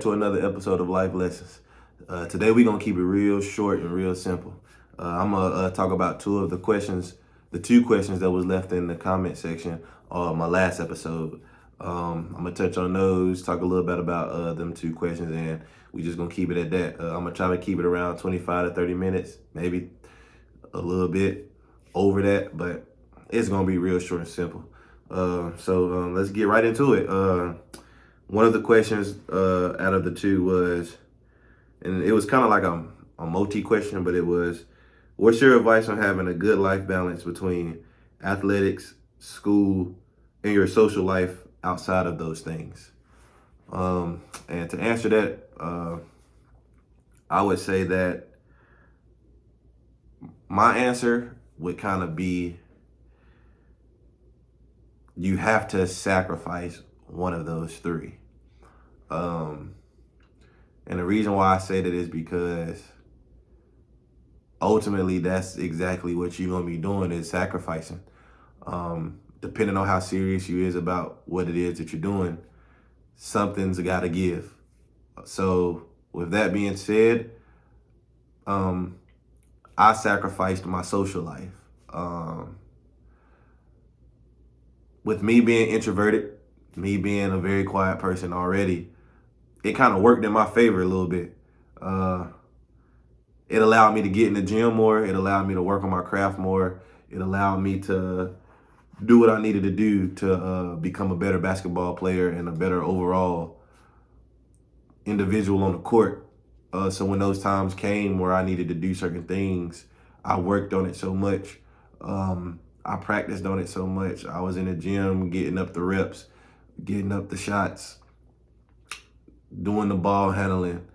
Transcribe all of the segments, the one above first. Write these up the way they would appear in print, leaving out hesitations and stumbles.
back to another episode of Life Lessons. Today we're gonna keep it real short and real simple. I'm gonna talk about the two questions that was left in the comment section of my last episode. I'm gonna touch on those, talk a little bit about them two questions, and we just gonna keep it at that. I'm gonna try to keep it around 25 to 30 minutes, maybe a little bit over that, but it's gonna be real short and simple. So let's get right into it. One of the questions out of the two was, and it was kind of like a multi question, but it was, what's your advice on having a good life balance between athletics, school, and your social life outside of those things? And to answer that, I would say that my answer would kind of be, you have to sacrifice one of those three. And the reason why I say that is because ultimately that's exactly what you're gonna be doing, is sacrificing. Depending on how serious you is about what it is that you're doing, something's gotta give. So with that being said, I sacrificed my social life. With me being introverted, me being a very quiet person already, it kind of worked in my favor a little bit. It allowed me to get in the gym more. It allowed me to work on my craft more. It allowed me to do what I needed to do to become a better basketball player and a better overall individual on the court. So when those times came where I needed to do certain things, I worked on it so much. I practiced on it so much. I was in the gym getting up the reps, getting up the shots, doing the ball handling,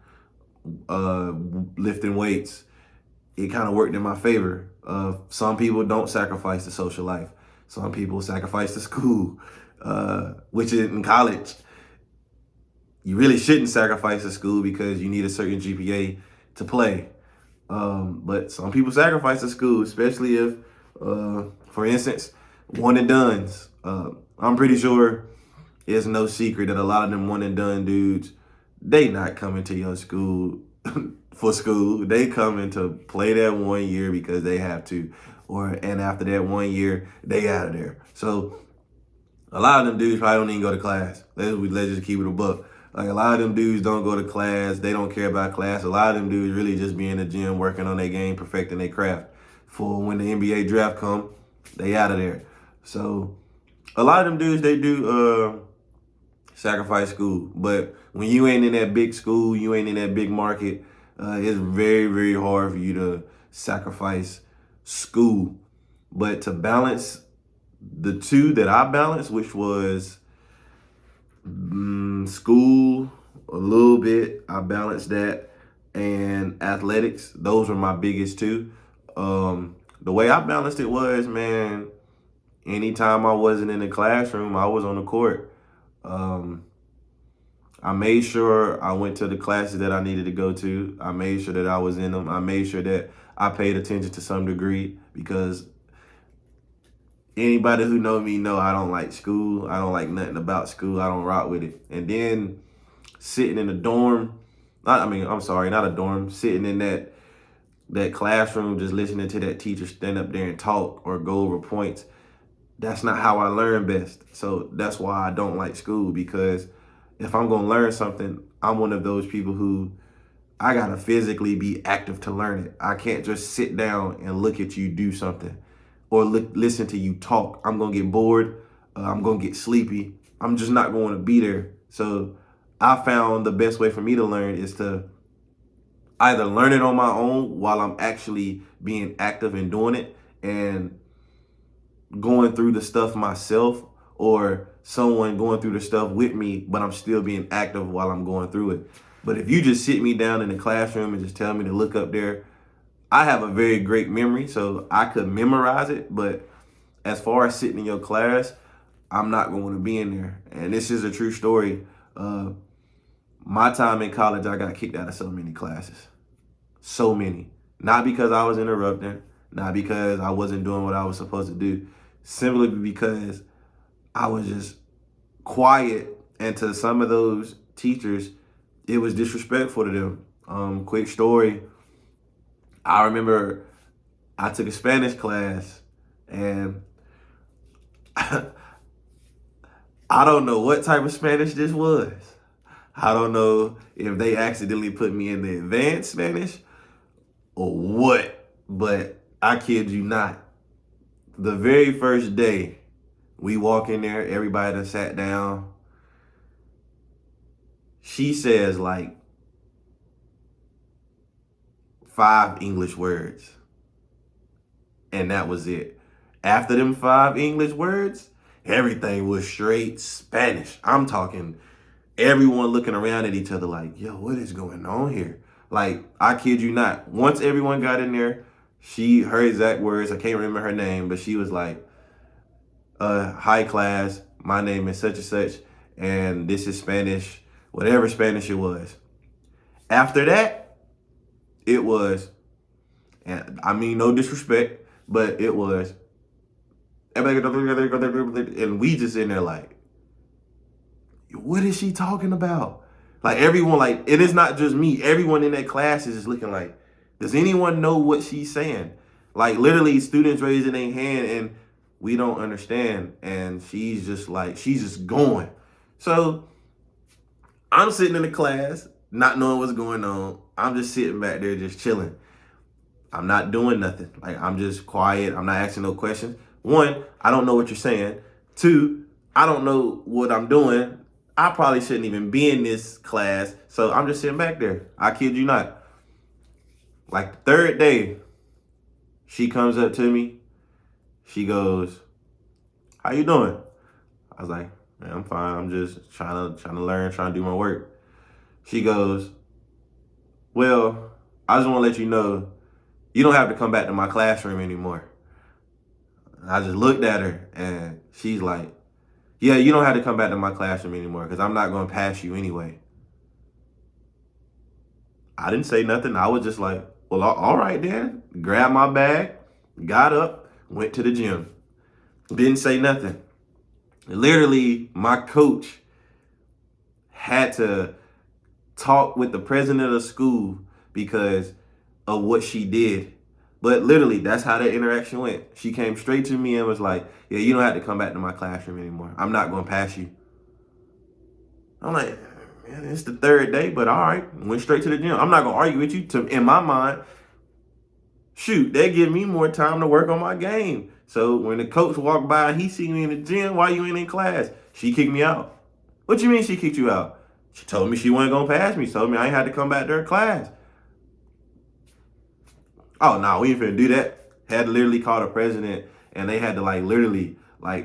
lifting weights. It kind of worked in my favor. Some people don't sacrifice the social life. Some people sacrifice the school, which is in college. You really shouldn't sacrifice the school because you need a certain GPA to play. But some people sacrifice the school, especially if, for instance, one and dones. I'm pretty sure it's no secret that a lot of them one and done dudes, they not coming to your school for school. They coming to play that 1 year because they have to, and after that 1 year, they out of there. So a lot of them dudes probably don't even go to class. Let's just keep it a buck. Like, a lot of them dudes don't go to class. They don't care about class. A lot of them dudes really just be in the gym working on their game, perfecting their craft. For when the NBA draft come, they out of there. So a lot of them dudes, they do sacrifice school. But when you ain't in that big school, you ain't in that big market, it's very, very hard for you to sacrifice school. But to balance the two that I balanced, which was school a little bit, I balanced that, and athletics, those were my biggest two. The way I balanced it was, man, anytime I wasn't in the classroom, I was on the court. I made sure I went to the classes that I needed to go to. I made sure that I was in them. I made sure that I paid attention to some degree, because anybody who know me know I don't like school. I don't like nothing about school. I don't rock with it. And then sitting in a dorm, not a dorm, sitting in that classroom, just listening to that teacher stand up there and talk or go over points, that's not how I learn best. So that's why I don't like school, because if I'm going to learn something, I'm one of those people who, I got to physically be active to learn it. I can't just sit down and look at you do something or listen to you talk. I'm going to get bored. I'm going to get sleepy. I'm just not going to be there. So I found the best way for me to learn is to either learn it on my own while I'm actually being active and doing it and going through the stuff myself, or someone going through the stuff with me, but I'm still being active while I'm going through it. But if you just sit me down in the classroom and just tell me to look up there, I have a very great memory, so I could memorize it. But as far as sitting in your class, I'm not going to be in there. And this is a true story. My time in college, I got kicked out of so many classes. So many. Not because I was interrupting, not because I wasn't doing what I was supposed to do, simply because I was just quiet. And to some of those teachers, it was disrespectful to them. Quick story. I remember I took a Spanish class and I don't know what type of Spanish this was. I don't know if they accidentally put me in the advanced Spanish or what, but I kid you not. The very first day we walk in there, everybody done sat down. She says like 5 English words, and that was it. After them 5 English words, everything was straight Spanish. I'm talking everyone looking around at each other like, yo, what is going on here? Like, I kid you not. Once everyone got in there, her exact words, I can't remember her name, but she was like, hi class, my name is such and such, and this is Spanish, whatever Spanish it was. After that, it was, and I mean no disrespect, but it was, and we just in there like, what is she talking about? Like everyone, like it is not just me. Everyone in that class is just looking like, does anyone know what she's saying? Like literally students raising their hand and we don't understand. And she's just like, she's just going. So I'm sitting in the class, not knowing what's going on. I'm just sitting back there, just chilling. I'm not doing nothing. Like I'm just quiet. I'm not asking no questions. 1, I don't know what you're saying. 2, I don't know what I'm doing. I probably shouldn't even be in this class. So I'm just sitting back there. I kid you not. Like the 3rd day, she comes up to me. She goes, how you doing? I was like, man, I'm fine. I'm just trying to learn, trying to do my work. She goes, well, I just want to let you know, you don't have to come back to my classroom anymore. I just looked at her and she's like, yeah, you don't have to come back to my classroom anymore because I'm not going to pass you anyway. I didn't say nothing. I was just like, well, all right then. Grabbed my bag, got up, went to the gym. Didn't say nothing. Literally, my coach had to talk with the president of the school because of what she did. But literally, that's how that interaction went. She came straight to me and was like, yeah, you don't have to come back to my classroom anymore. I'm not going to pass you. I'm like, man, it's the 3rd day, but all right. Went straight to the gym. I'm not going to argue with you. In my mind, shoot, they give me more time to work on my game. So when the coach walked by, he see me in the gym. Why you ain't in class? She kicked me out. What you mean she kicked you out? She told me she wasn't going to pass me. Told me I ain't had to come back to her class. Oh, no, we ain't finna do that. Had to literally call the president and they had to literally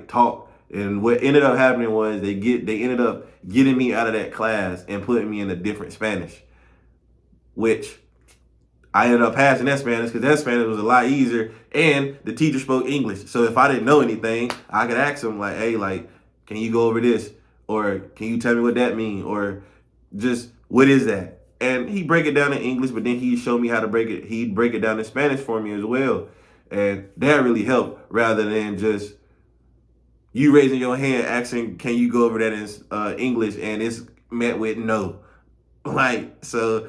talk. And what ended up happening was they ended up getting me out of that class and putting me in a different Spanish, which I ended up passing that Spanish because that Spanish was a lot easier and the teacher spoke English. So if I didn't know anything, I could ask him like, hey, can you go over this? Or can you tell me what that means? Or just, what is that? And he break it down in English, but then he showed me how to break it. He'd break it down in Spanish for me as well. And that really helped rather than just you raising your hand asking, can you go over that in English? And it's met with no. So,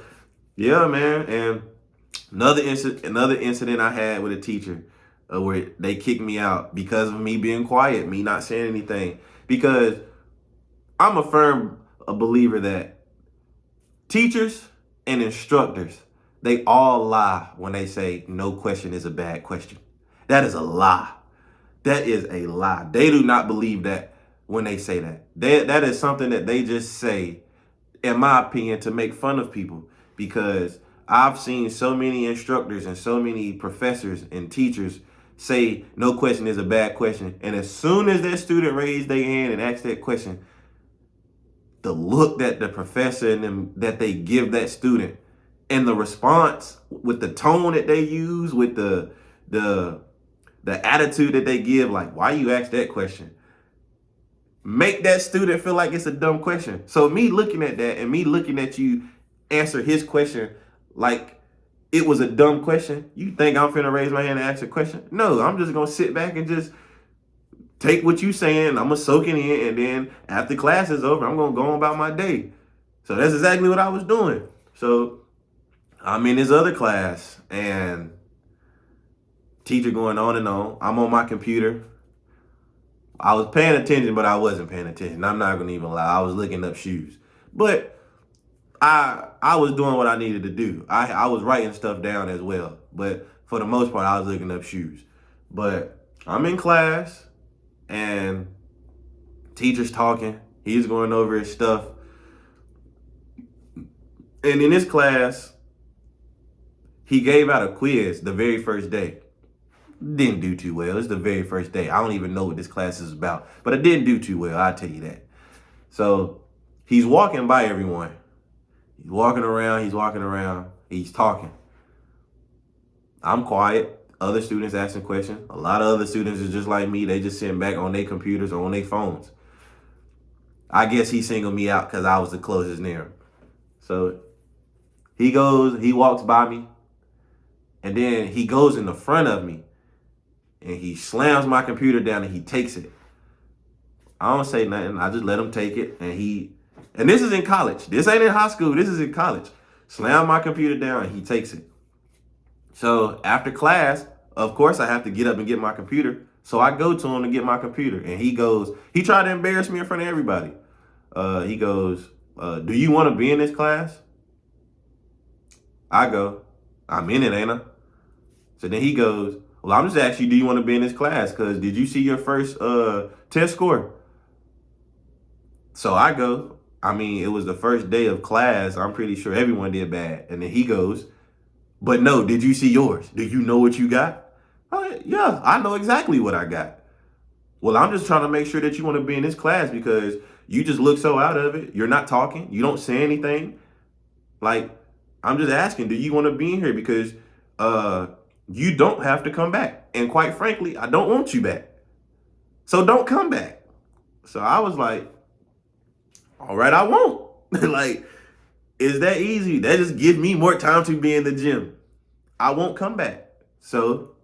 yeah, man. And another incident I had with a teacher where they kicked me out because of me being quiet, me not saying anything. Because I'm a firm believer that teachers and instructors, they all lie when they say no question is a bad question. That is a lie. That is a lie. They do not believe that when they say that. That is something that they just say, in my opinion, to make fun of people. Because I've seen so many instructors and so many professors and teachers say no question is a bad question. And as soon as that student raised their hand and asked that question, the look that the professor and them that they give that student and the response with the tone that they use, with the attitude that they give, like, why you ask that question? Make that student feel like it's a dumb question. So me looking at that and me looking at you answer his question like it was a dumb question, you think I'm finna raise my hand and ask a question? No, I'm just gonna sit back and just take what you saying. I'm gonna soak it in, and then after class is over, I'm gonna go on about my day. So that's exactly what I was doing. So I'm in this other class and teacher going on and on. I'm on my computer. I was paying attention, but I wasn't paying attention. I'm not gonna even lie. I was looking up shoes. But I was doing what I needed to do. I was writing stuff down as well. But for the most part, I was looking up shoes. But I'm in class and teacher's talking. He's going over his stuff. And in this class, he gave out a quiz the very first day. Didn't do too well. It's the very first day. I don't even know what this class is about. But I didn't do too well, I'll tell you that. So he's walking by everyone. He's walking around, he's talking. I'm quiet. Other students asking questions. A lot of other students is just like me. They just sitting back on their computers or on their phones. I guess he singled me out because I was the closest near him. So he walks by me, and then he goes in the front of me, and he slams my computer down and he takes it. I don't say nothing. I just let him take it, and this is in college. This ain't in high school. This is in college. Slam my computer down and he takes it. So after class, of course, I have to get up and get my computer. So I go to him to get my computer, and he tried to embarrass me in front of everybody. He goes, do you want to be in this class? I go, I'm in it, ain't I? So then he goes, well, I'm just asking you, do you want to be in this class? Because did you see your first test score? So I go, I mean, it was the first day of class. I'm pretty sure everyone did bad. And then he goes, but no, did you see yours? Do you know what you got? Yeah, I know exactly what I got. Well, I'm just trying to make sure that you want to be in this class because you just look so out of it. You're not talking. You don't say anything. Like, I'm just asking, do you want to be in here? Because you don't have to come back. And quite frankly, I don't want you back. So don't come back. So I was like, all right, I won't. Like, is that easy? That just gives me more time to be in the gym. I won't come back. So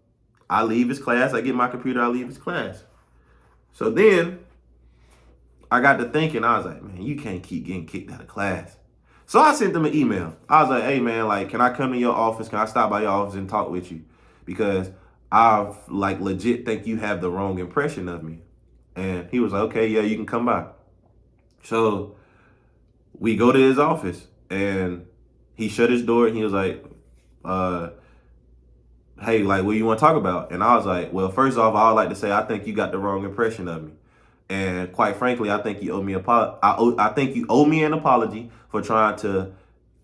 I leave his class. I get my computer. I leave his class. So then I got to thinking. I was like, man, you can't keep getting kicked out of class. So I sent them an email. I was like, hey, man, like, can I come to your office? Can I stop by your office and talk with you? Because I like legit think you have the wrong impression of me. And he was like, okay, yeah, you can come by. So we go to his office and he shut his door and he was like, hey, like, what do you want to talk about? And I was like, well, first off, I would like to say I think you got the wrong impression of me. And quite frankly, I think you owe me I think you owe me an apology for trying to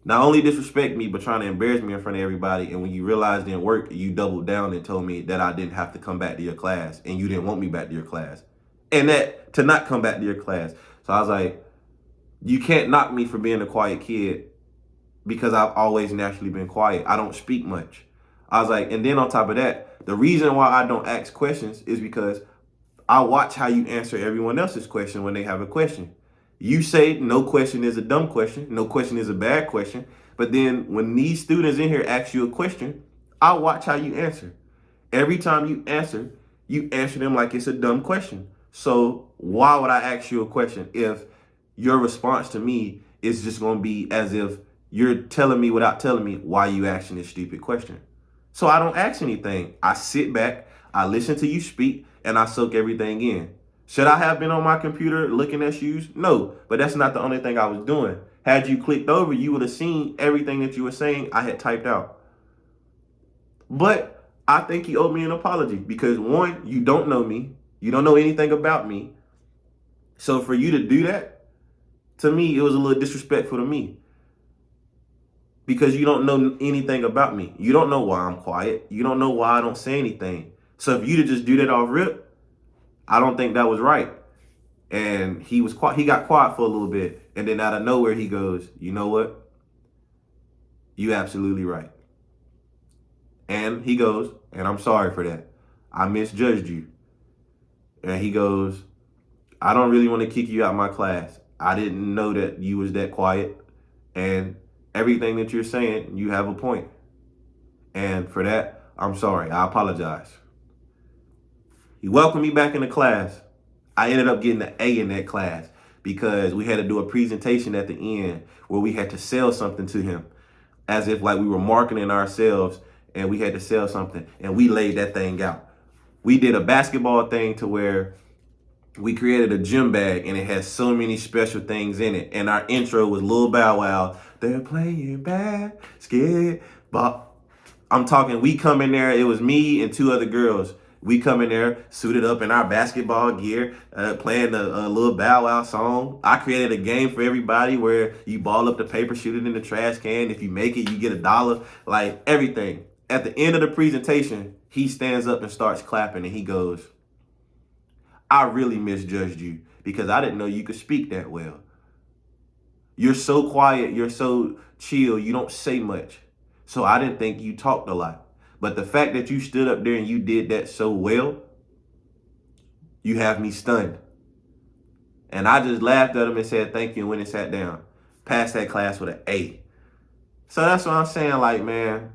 not only disrespect me, but trying to embarrass me in front of everybody. And when you realized it didn't work, you doubled down and told me that I didn't have to come back to your class and you didn't want me back to your class. And that to not come back to your class. So I was like, you can't knock me for being a quiet kid because I've always naturally been quiet. I don't speak much. I was like, and then on top of that, the reason why I don't ask questions is because I watch how you answer everyone else's question when they have a question. You say no question is a dumb question, no question is a bad question. But then when these students in here ask you a question, I watch how you answer. Every time you answer them like it's a dumb question. So why would I ask you a question if your response to me is just going to be as if you're telling me without telling me why you asking this stupid question? So I don't ask anything. I sit back, I listen to you speak, and I soak everything in. Should I have been on my computer looking at shoes? No, but that's not the only thing I was doing. Had you clicked over, you would have seen everything that you were saying I had typed out. But I think you owe me an apology because one, you don't know me. You don't know anything about me. So for you to do that, to me, it was a little disrespectful to me. Because you don't know anything about me. You don't know why I'm quiet. You don't know why I don't say anything. So if you to just do that off rip, I don't think that was right. And he got quiet for a little bit. And then out of nowhere, he goes, you know what? You absolutely right. And he goes, and I'm sorry for that. I misjudged you. And he goes, I don't really want to kick you out of my class. I didn't know that you was that quiet. And everything that you're saying, you have a point. And for that, I'm sorry. I apologize. He welcomed me back into class. I ended up getting an A in that class. because we had to do a presentation at the end where we had to sell something to him as if like we were marketing ourselves and we had to sell something, and we laid that thing out. We did a basketball thing to where we created a gym bag and it has so many special things in it. And our intro was Lil Bow Wow. They're playing basketball. I'm talking, we come in there, it was me and two other girls. We come in there suited up in our basketball gear, playing a Lil Bow Wow song. I created a game for everybody where you ball up the paper, shoot it in the trash can. If you make it, you get $1. Like everything. At the end of the presentation, he stands up and starts clapping and he goes, I really misjudged you because I didn't know you could speak that well. You're so quiet, you're so chill, you don't say much. So I didn't think you talked a lot. But the fact that you stood up there and you did that so well, you have me stunned. And I just laughed at him and said thank you and went and sat down. Passed that class with an A. So that's what I'm saying, like, man,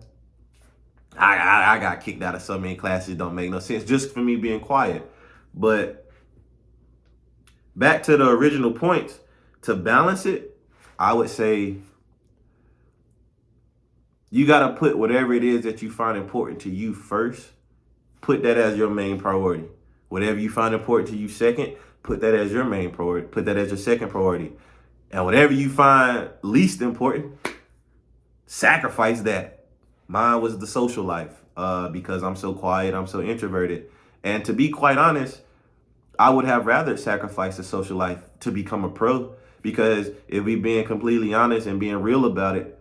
I got kicked out of so many classes, don't make no sense just for me being quiet. But back to the original points, to balance it, I would say you got to put whatever it is that you find important to you first. Put that as your main priority. Whatever you find important to you second, put that as your main priority. Put that as your second priority. And whatever you find least important, sacrifice that. Mine was the social life because I'm so quiet, I'm so introverted. And to be quite honest, I would have rather sacrificed the social life to become a pro, because if we being completely honest and being real about it,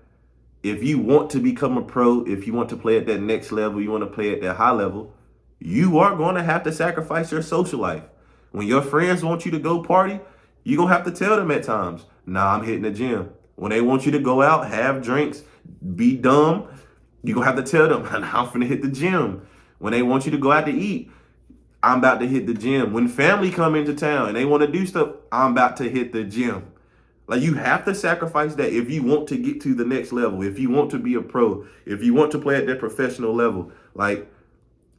if you want to become a pro, if you want to play at that next level, you want to play at that high level, you are going to have to sacrifice your social life. When your friends want you to go party, you're going to have to tell them at times, nah, I'm hitting the gym. When they want you to go out, have drinks, be dumb, you're going to have to tell them, I'm finna hit the gym. When they want you to go out to eat, I'm about to hit the gym. When family come into town and they want to do stuff, I'm about to hit the gym. Like, you have to sacrifice that if you want to get to the next level, if you want to be a pro, if you want to play at that professional level, like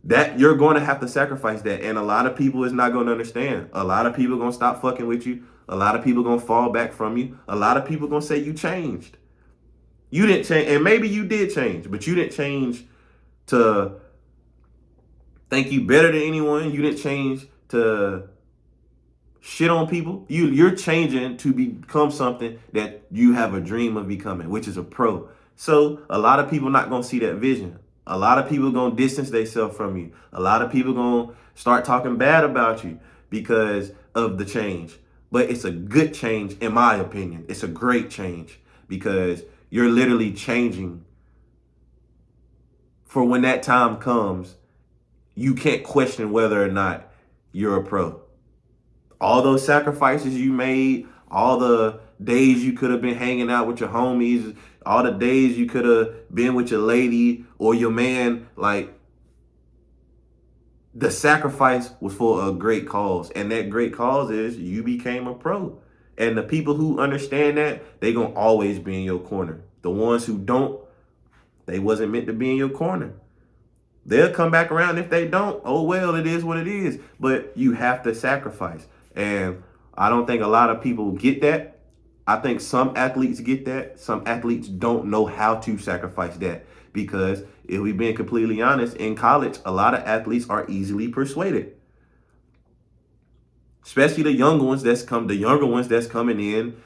that, you're going to have to sacrifice that. And a lot of people is not going to understand. A lot of people are going to stop fucking with you. A lot of people are going to fall back from you. A lot of people are going to say you changed. You didn't change. And maybe you did change, but you didn't change to think you better than anyone. You didn't change to shit on people. You're changing to become something that you have a dream of becoming, which is a pro. So a lot of people not gonna see that vision. A lot of people gonna distance themselves from you. A lot of people gonna start talking bad about you because of the change. But it's a good change, in my opinion. It's a great change because you're literally changing for when that time comes. You can't question whether or not you're a pro. All those sacrifices you made, all the days you could have been hanging out with your homies, all the days you could have been with your lady or your man, like, the sacrifice was for a great cause. And that great cause is you became a pro. And the people who understand that, they gonna always be in your corner. The ones who don't, they wasn't meant to be in your corner. They'll come back around. If they don't, oh well, it is what it is. But you have to sacrifice. And I don't think a lot of people get that. I think some athletes get that. Some athletes don't know how to sacrifice that. Because if we've been completely honest, in college, a lot of athletes are easily persuaded. Especially the younger ones that's coming in,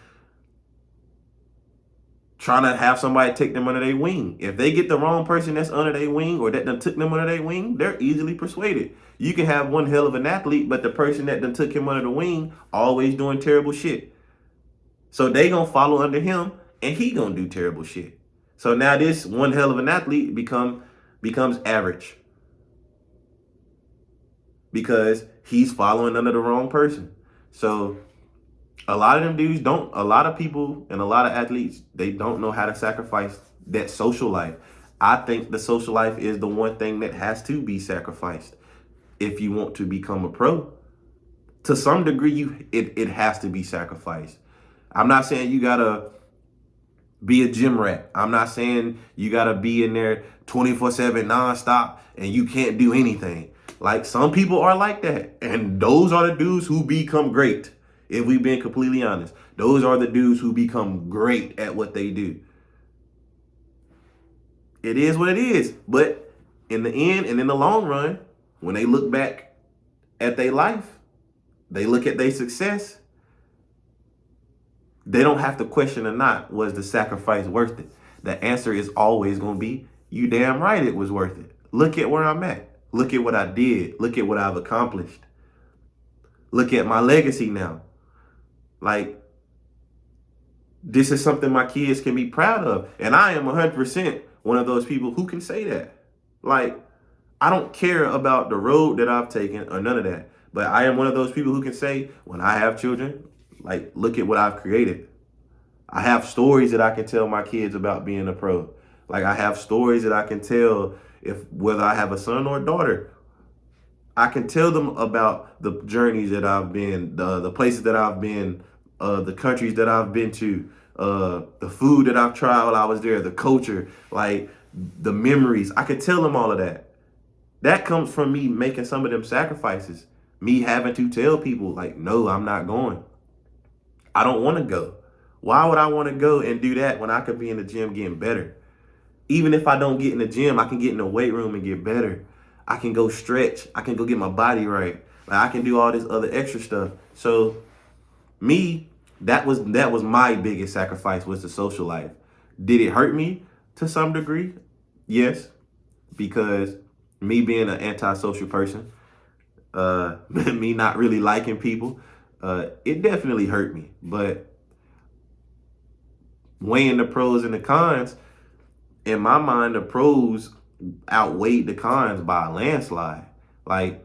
trying to have somebody take them under their wing. If they get the wrong person that's under their wing or that done took them under their wing, they're easily persuaded. You can have one hell of an athlete, but the person that done took him under the wing always doing terrible shit. So they gonna follow under him and he gonna do terrible shit. So now this one hell of an athlete becomes average because he's following under the wrong person. So a lot of them dudes don't, a lot of people and a lot of athletes, they don't know how to sacrifice that social life. I think the social life is the one thing that has to be sacrificed if you want to become a pro. To some degree, it has to be sacrificed. I'm not saying you gotta be a gym rat. I'm not saying you gotta be in there 24/7 nonstop and you can't do anything. Like, some people are like that. And those are the dudes who become great. If we've been completely honest, those are the dudes who become great at what they do. It is what it is. But in the end and in the long run, when they look back at their life, they look at their success, they don't have to question or not, was the sacrifice worth it? The answer is always going to be, you damn right it was worth it. Look at where I'm at. Look at what I did. Look at what I've accomplished. Look at my legacy now. Like, this is something my kids can be proud of. And I am 100% one of those people who can say that. Like, I don't care about the road that I've taken or none of that. But I am one of those people who can say, when I have children, like, look at what I've created. I have stories that I can tell my kids about being a pro. Like, I have stories that I can tell whether I have a son or a daughter. I can tell them about the journeys that I've been, the places that I've been, the countries that I've been to, the food that I've tried while I was there, the culture, like the memories. I could tell them all of that. That comes from me making some of them sacrifices. Me having to tell people, like, no, I'm not going. I don't want to go. Why would I want to go and do that when I could be in the gym getting better? Even if I don't get in the gym, I can get in the weight room and get better. I can go stretch. I can go get my body right. Like, I can do all this other extra stuff. So me, that was my biggest sacrifice, was the social life. Did it hurt me to some degree? Yes, because me being an antisocial person, me not really liking people, it definitely hurt me. But weighing the pros and the cons, in my mind, the pros outweighed the cons by a landslide. Like,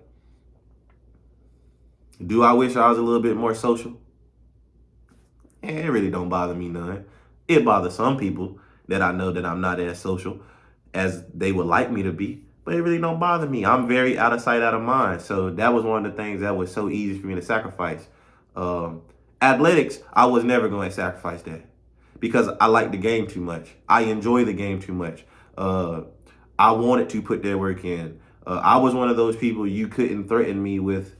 do I wish I was a little bit more social? It really don't bother me none. It bothers some people that I know that I'm not as social as they would like me to be, but it really don't bother me. I'm very out of sight, out of mind. So that was one of the things that was so easy for me to sacrifice. Athletics, I was never going to sacrifice that because I like the game too much. I enjoy the game too much. I wanted to put that work in. I was one of those people you couldn't threaten me with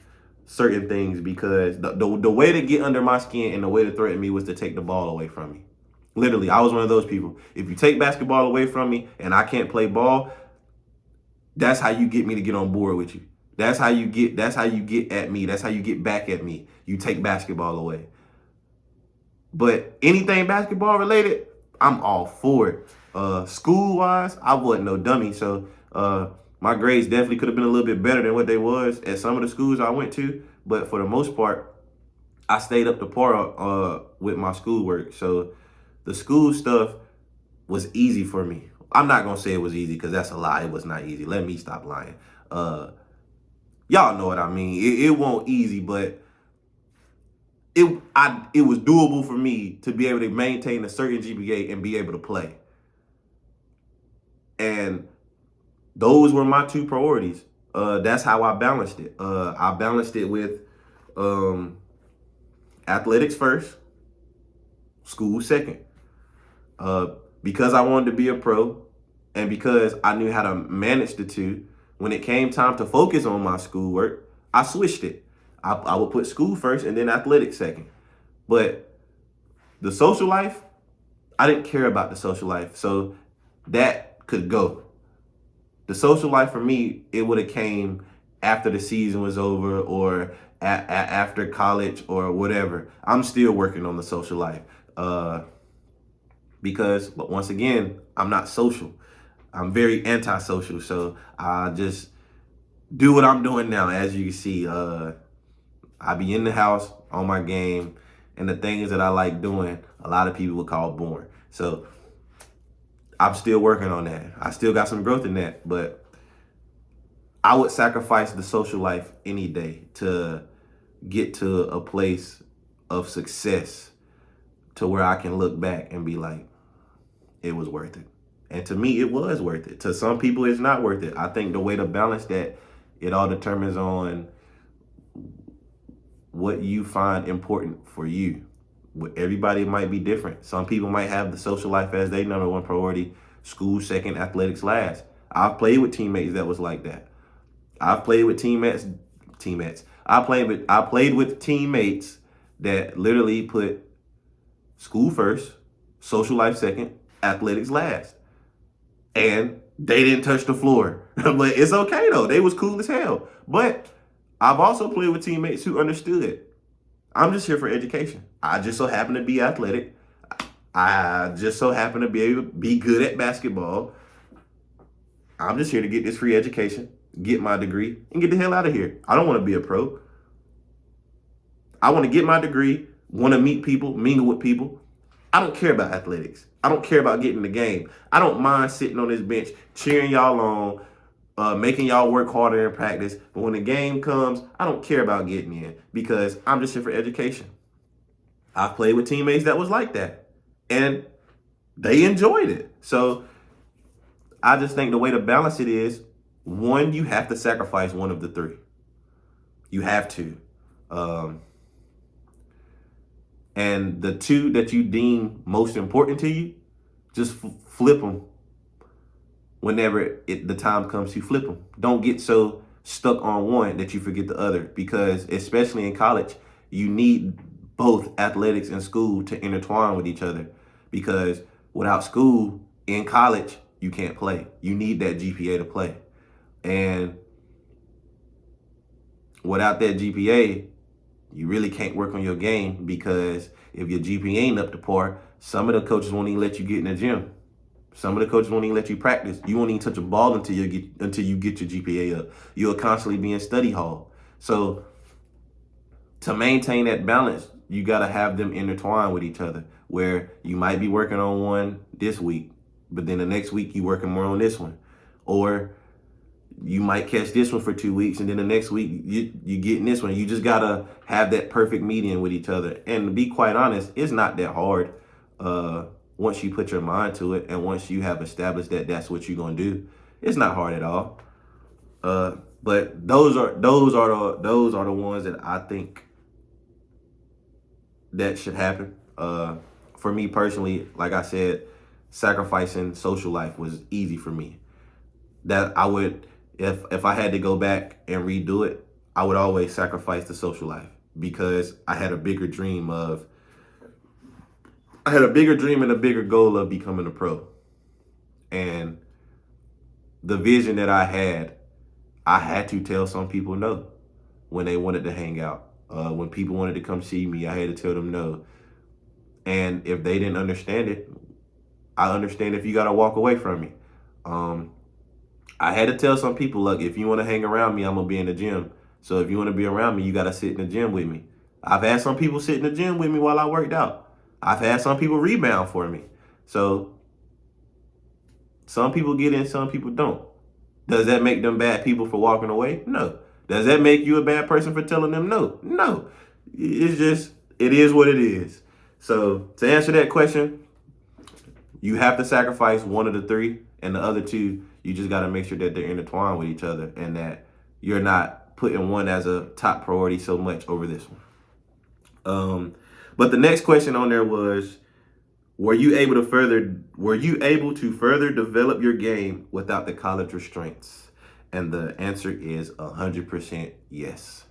certain things because the way to get under my skin and the way to threaten me was to take the ball away from me. Literally, I was one of those people. If you take basketball away from me and I can't play ball, that's how you get me to get on board with you. That's how you get at me. That's how you get back at me. You take basketball away. But anything basketball related, I'm all for it. School wise, I wasn't no dummy. So my grades definitely could have been a little bit better than what they was at some of the schools I went to. But for the most part, I stayed up to par with my schoolwork. So the school stuff was easy for me. I'm not going to say it was easy because that's a lie. It was not easy. Let me stop lying. Y'all know what I mean. It wasn't easy, but it was doable for me to be able to maintain a certain GPA and be able to play. And those were my two priorities. That's how I balanced it. I balanced it with athletics first, school second. Because I wanted to be a pro and because I knew how to manage the two, when it came time to focus on my schoolwork, I switched it. I would put school first and then athletics second. But the social life, I didn't care about the social life. So that could go. The social life for me, it would have came after the season was over or after college or whatever. I'm still working on the social life. Because, but once again, I'm not social. I'm very antisocial. So I just do what I'm doing now. As you can see, I be in the house on my game, and the things that I like doing, a lot of people would call boring. So I'm still working on that. I still got some growth in that, but I would sacrifice the social life any day to get to a place of success to where I can look back and be like, it was worth it. And to me, it was worth it. To some people, it's not worth it. I think the way to balance that, it all determines on what you find important for you. Everybody might be different. Some people might have the social life as their number one priority, school second, athletics last. I've played with teammates that was like that. I've played with teammates. I played with teammates that literally put school first, social life second, athletics last. And they didn't touch the floor. But it's okay though. They was cool as hell. But I've also played with teammates who understood. I'm just here for education. I just so happen to be athletic. I just so happen to be able to be good at basketball. I'm just here to get this free education, get my degree, and get the hell out of here. I don't want to be a pro. I want to get my degree, want to meet people, mingle with people. I don't care about athletics. I don't care about getting the game. I don't mind sitting on this bench, cheering y'all on, making y'all work harder in practice. But when the game comes, I don't care about getting in because I'm just here for education. I've played with teammates that was like that, and they enjoyed it. So I just think the way to balance it is, one, you have to sacrifice one of the three. You have to. And the two that you deem most important to you, just flip them whenever the time comes to flip them. Don't get so stuck on one that you forget the other, because especially in college, you need both athletics and school to intertwine with each other, because without school in college, you can't play. You need that GPA to play. And without that GPA, you really can't work on your game, because if your GPA ain't up to par, some of the coaches won't even let you get in the gym. Some of the coaches won't even let you practice. You won't even touch a ball until you get your GPA up. You'll constantly be in study hall. So to maintain that balance, you got to have them intertwine with each other, where you might be working on one this week, but then the next week you working more on this one. Or you might catch this one for 2 weeks, and then the next week you get in this one. You just gotta have that perfect median with each other. And to be quite honest, it's not that hard once you put your mind to it, and once you have established that that's what you're gonna do. It's not hard at all. But those are the ones that I think that should happen. For me personally, like I said, sacrificing social life was easy for me. That I would, if I had to go back and redo it, I would always sacrifice the social life, because I had a bigger dream and a bigger goal of becoming a pro. And the vision that I had to tell some people no when they wanted to hang out. When people wanted to come see me, I had to tell them no. And if they didn't understand it, I understand if you got to walk away from me. I had to tell some people, look, if you want to hang around me, I'm going to be in the gym. So if you want to be around me, you got to sit in the gym with me. I've had some people sit in the gym with me while I worked out. I've had some people rebound for me. So some people get in, some people don't. Does that make them bad people for walking away? No. Does that make you a bad person for telling them no? No. It's just, it is what it is. So to answer that question, you have to sacrifice one of the three, and the other two, you just got to make sure that they're intertwined with each other, and that you're not putting one as a top priority so much over this one. But the next question on there was, were you able to further develop your game without the college restraints? And the answer is 100% yes.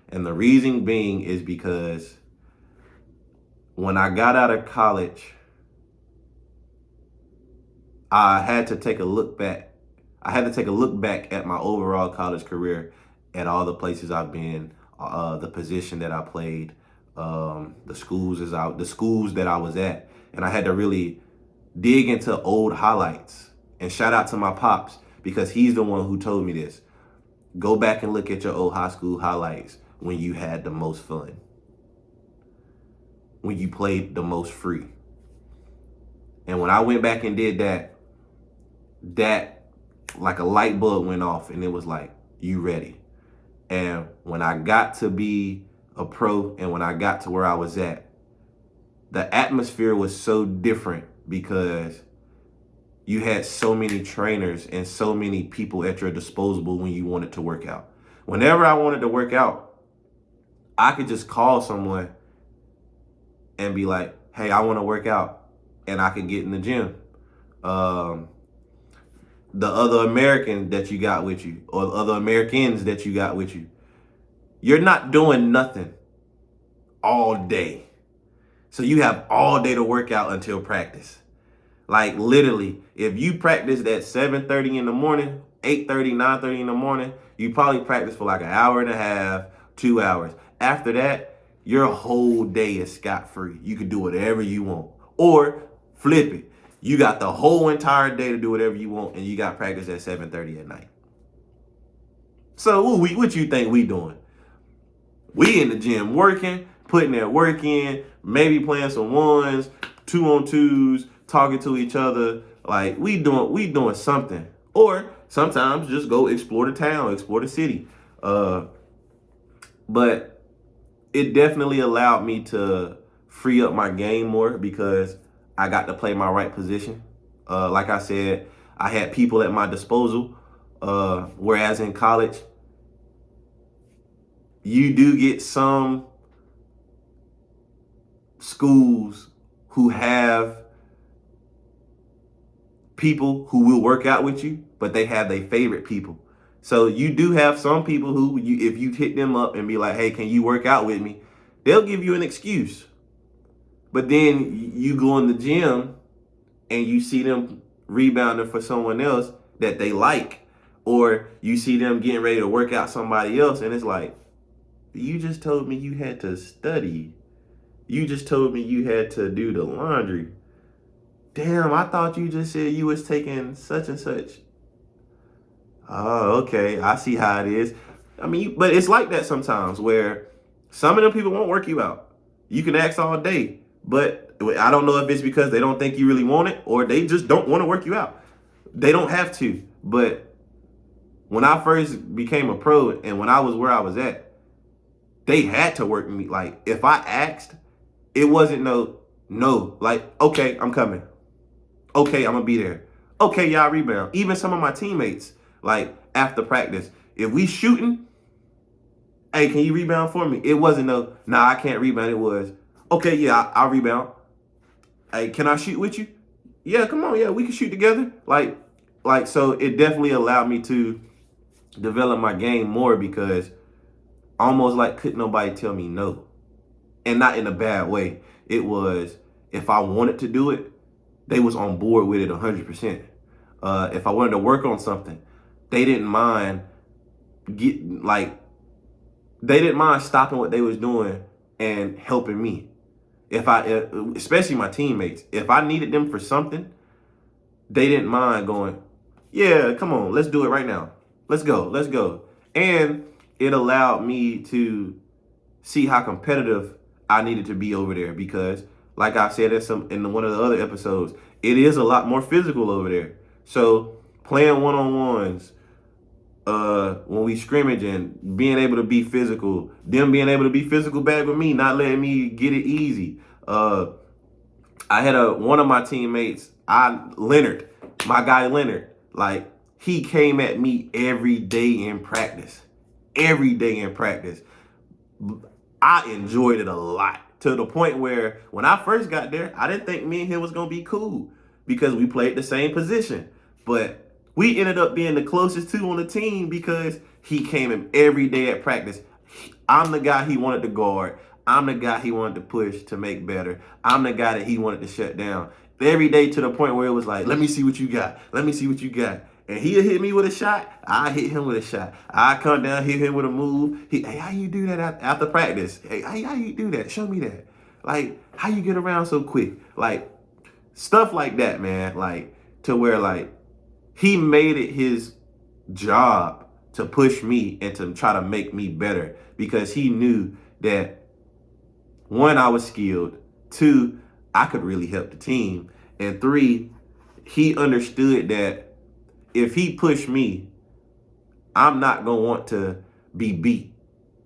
And the reason being is because when I got out of college, I had to take a look back. I had to take a look back at my overall college career, at all the places I've been, the position that I played, the schools that I was at, and I had to really dig into old highlights. And shout out to my pops, because he's the one who told me this. Go back and look at your old high school highlights when you had the most fun, when you played the most free. And when I went back and did that like a light bulb went off, and it was like, you ready. And when I got to be a pro, and when I got to where I was at, the atmosphere was so different, because you had so many trainers and so many people at your disposal when you wanted to work out. Whenever I wanted to work out, I could just call someone and be like, hey, I want to work out, and I could get in the gym. The other American that you got with you, or other Americans that you got with you, you're not doing nothing all day. So you have all day to work out until practice. Like literally, if you practiced at 7:30 in the morning, 8:30, 9:30 in the morning, you probably practice for like an hour and a half, 2 hours. After that, your whole day is scot-free. You can do whatever you want. Or flip it. You got the whole entire day to do whatever you want, and you got practice at 7:30 at night. So what you think we doing? We in the gym working, putting that work in, maybe playing some ones, 2-on-2s, talking to each other. Like we doing something. Or sometimes just go explore the town, explore the city. But it definitely allowed me to free up my game more because I got to play my right position. Like I said, I had people at my disposal. Whereas in college, you do get some schools who have people who will work out with you, but they have their favorite people. So you do have some people who, if you hit them up and be like, hey, can you work out with me? They'll give you an excuse. But then you go in the gym and you see them rebounding for someone else that they like, or you see them getting ready to work out somebody else, and it's like, you just told me you had to study. You just told me you had to do the laundry. Damn, I thought you just said you was taking such and such. Oh, okay, I see how it is. I mean, but it's like that sometimes where some of them people won't work you out. You can ask all day, but I don't know if it's because they don't think you really want it or they just don't want to work you out. They don't have to. But when I first became a pro and when I was where I was at, they had to work me. Like, if I asked, it wasn't no. Like, okay, I'm coming. Okay, I'm going to be there. Okay, y'all rebound. Even some of my teammates, like, after practice, if we shooting, hey, can you rebound for me? It wasn't nah, I can't rebound. It was, okay, yeah, I'll rebound. Hey, can I shoot with you? Yeah, come on. Yeah, we can shoot together. Like, so it definitely allowed me to develop my game more because almost like couldn't nobody tell me no. And not in a bad way. It was, if I wanted to do it, they was on board with it 100%. If I wanted to work on something, they didn't mind they didn't mind stopping what they was doing and helping me. Especially my teammates, if I needed them for something, they didn't mind going, yeah, come on, let's do it right now. Let's go. And it allowed me to see how competitive I needed to be over there because, like I said in one of the other episodes, it is a lot more physical over there. So playing one-on-ones, when we scrimmage and being able to be physical, them being able to be physical back with me, not letting me get it easy. I had one of my teammates, Leonard, my guy Leonard, like he came at me every day in practice. I enjoyed it a lot to the point where when I first got there, I didn't think me and him was going to be cool because we played the same position. But we ended up being the closest two on the team because he came in every day at practice. I'm the guy he wanted to guard. I'm the guy he wanted to push to make better. I'm the guy that he wanted to shut down. Every day to the point where it was like, let me see what you got. And he'll hit me with a shot. I hit him with a shot. I come down, hit him with a move. Hey, how you do that after practice? Hey, how you do that? Show me that. Like, how you get around so quick? Like, stuff like that, man. Like, to where, like, he made it his job to push me and to try to make me better because he knew that, one, I was skilled. Two, I could really help the team. And three, he understood that if he pushed me, I'm not going to want to be beat,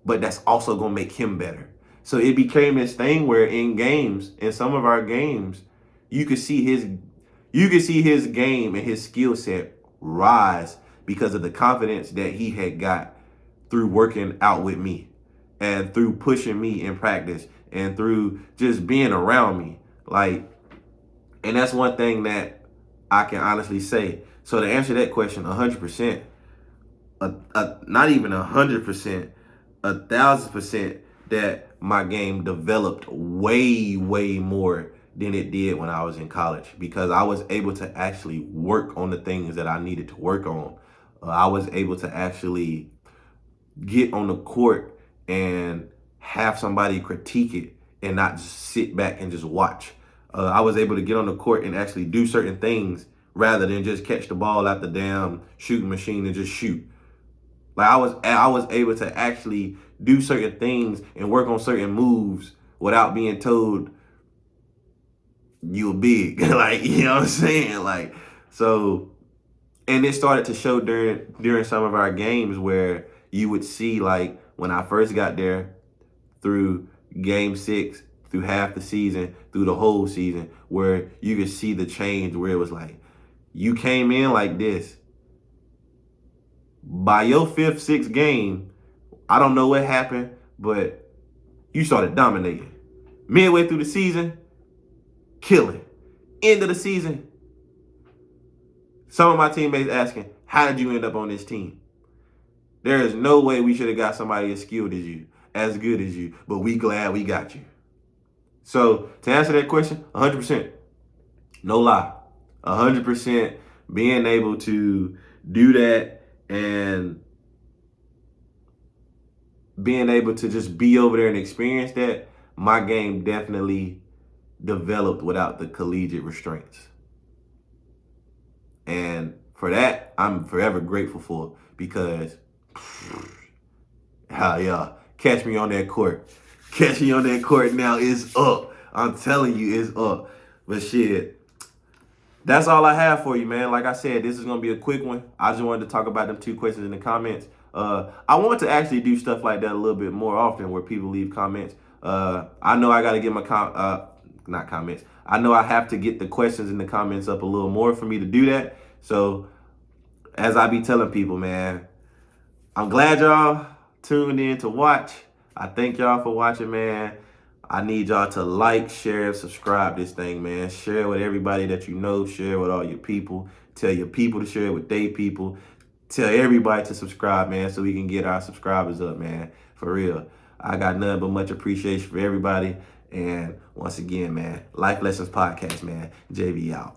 but that's also going to make him better. So it became this thing where in some of our games, you could see his game and his skill set rise because of the confidence that he had got through working out with me and through pushing me in practice and through just being around me. Like, and that's one thing that I can honestly say. So to answer that question, 100%, not even 100%, 1,000%, that my game developed way, way more than it did when I was in college, because I was able to actually work on the things that I needed to work on. I was able to actually get on the court and have somebody critique it and not just sit back and just watch. I was able to get on the court and actually do certain things rather than just catch the ball at the damn shooting machine and just shoot. Like I was able to actually do certain things and work on certain moves without being told you a big. Like, you know what I'm saying? Like, so, and it started to show during some of our games where you would see, like, when I first got there, through game 6, through half the season, through the whole season, where you could see the change, where it was like, you came in like this. By your 5th, 6th game, I don't know what happened, but you started dominating. Midway through the season, killing. End of the season, some of my teammates asking, how did you end up on this team? There is no way we should have got somebody as skilled as you, as good as you, but we glad we got you. So to answer that question, 100%, no lie, 100% being able to do that and being able to just be over there and experience that, my game definitely developed without the collegiate restraints. And for that, I'm forever grateful for, because hell yeah, catch me on that court. Catch me on that court now, it's up. I'm telling you, it's up. But shit, that's all I have for you, man. Like I said, this is going to be a quick one. I just wanted to talk about them 2 questions in the comments. I want to actually do stuff like that a little bit more often, where people leave comments. I know I got to get my not comments. I know I have to get the questions in the comments up a little more for me to do that. So as I be telling people, man, I'm glad y'all tuned in to watch. I thank y'all for watching, man. I need y'all to like, share, and subscribe this thing, man. Share it with everybody that you know. Share it with all your people. Tell your people to share it with their people. Tell everybody to subscribe, man, so we can get our subscribers up, man. For real. I got nothing but much appreciation for everybody. And once again, man, Life Lessons Podcast, man. JV out.